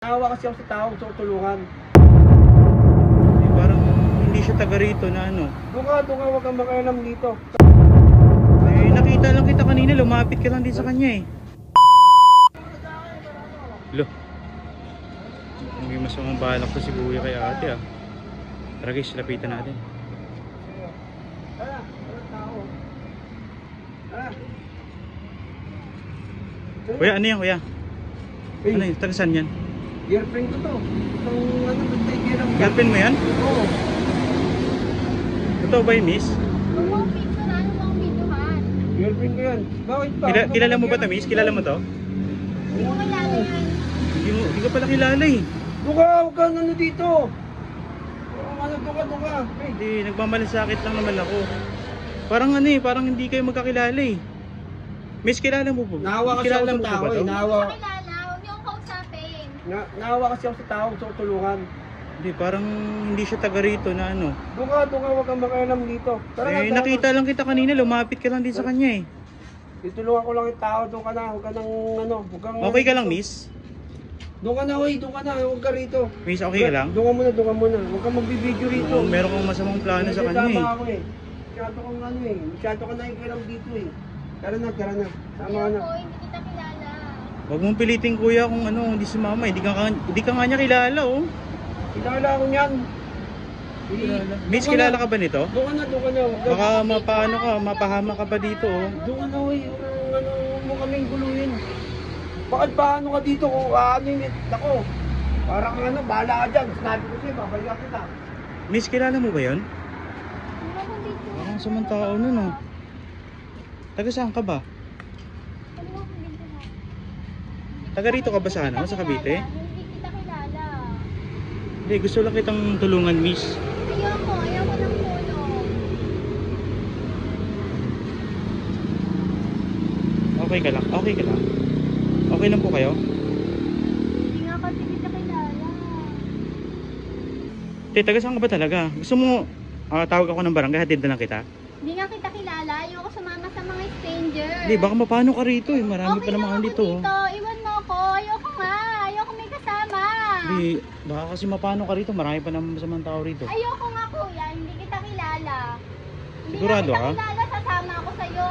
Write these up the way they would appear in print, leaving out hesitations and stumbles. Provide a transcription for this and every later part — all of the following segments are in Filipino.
Naawa kasi ako sa tao, gusto ko tulungan. Parang hindi siya taga rito na ano. Doon ka, huwag kang makialam dito. Eh, nakita lang kita kanina, lumapit ka lang din sa kanya eh. Lo. May masamang balak to si Kuya kay ate ah. Tara guys, lapitan natin. Tara, walang tao. Tara. Kuya, ano yan kuya? Hey, Ano yun? Taga saan yan? girlfriend ko to. Itong ano, nagtaigiran ka. Girlfriend mo yan? Oo. Totoo ba yun, miss? Mga picture, ano bang videohan? Girlfriend ko yan. Bakit ba? Kilala mo ba to, miss? Kilala mo to? Hindi ko kilala yan. Hindi ko pala kilala eh. Doon ka, huwag kang ano dito. Doon ka. Hey, Hindi, nagmamalasakit lang naman ako. Parang ano eh, parang hindi kayo magkakilala eh. Miss, kilala mo po? naawa kasi Kilala ako mo sa po tao ba eh. to? Hindi ko kilala, huwag niyo akong kausapin. Naawa kasi ako sa tao, gusto ko tulungan. Hindi, parang hindi siya taga rito na ano. Doon ka, huwag kang makialam dito. Tara Eh, na, nakita lang kita kanina, lumapit ka lang din sa kanya eh. Itulungan ko lang yung tao, doon ka na, huwag ka nang ano, huwag kang... Okay ka lang, miss? Doon ka na, huwag ka rito. Miss, okay ka lang? Doon ka muna, huwag kang magbibideo rito. Oh, meron kang masamang plano sa kanya Tama eh. ako eh. Masyado kang nakikiram dito eh. Tara na. Tama ka na. Ayoko, hindi kita kilala. Huwag mong pilitin kuya kung ano, hindi si mama. Hindi ka nga niya kilala oh. Kilala ako niyan. Miss, kilala ka ba nito? Doon ka na. Huwag ka- Baka mapaano ka, mapahama ka pa dito oh. Doon ka na eh. Huwag mo kaming guluhin. Bakit paano ka dito kung ano yung ako? Parang ano, bahala ka dyan. Sinabi ko sa'yo, babalik kita. Miss, kilala mo ba yun? Ano akong dito? Parang samang tao nun oh. Taga saan ka ba? Ano akong dito? Taga rito ka ba sa ano? Sa Cavite? Hindi kita kilala. Hindi, gusto lang kitang tulungan, miss. Ayoko ng tulong. Okay ka lang? Okay ka lang? Okay lang po kayo? Hindi nga kasi kita kilala. Taga saan ka ba talaga? Gusto mo tawag ako ng barangay, hatid na lang kita? Hindi nga kita kilala. Ayoko sumama sa mga stranger. Hindi, baka mapano ka rito eh. Marami pa naman ako dito. dito. Iwan mo ako. Ayoko nga. Ayoko may kasama. Hindi, baka kasi mapano ka rito. Marami pa naman masamang tao rito. Ayoko nga kuya. Hindi kita kilala. Sigurado Hindi ka? nga kita kilala. Sasama ako sa'yo.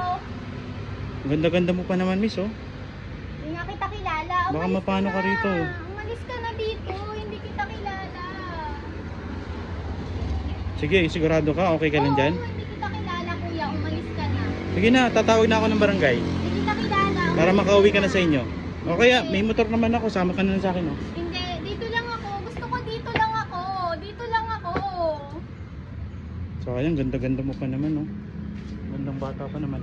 Ganda-ganda mo pa naman, miss, oh. Hindi nga kita kilala. Baka Umalis mapano ka na. rito. Umalis ka na dito. Hindi kita kilala. Sige, sigurado ka? Okay ka lang dyan? Oo, hindi kita kilala kuya. Umalis ka na. Sige na, tatawag na ako ng barangay. Hindi kita kilala. Para Umalis makauwi ka na sa inyo. O kaya, may motor naman ako. Sama ka na lang sa akin, oh. Hindi. Dito lang ako. Gusto ko dito lang ako. Dito lang ako. So, ayan, ganda-ganda mo pa naman, oh. Gandang bata pa naman.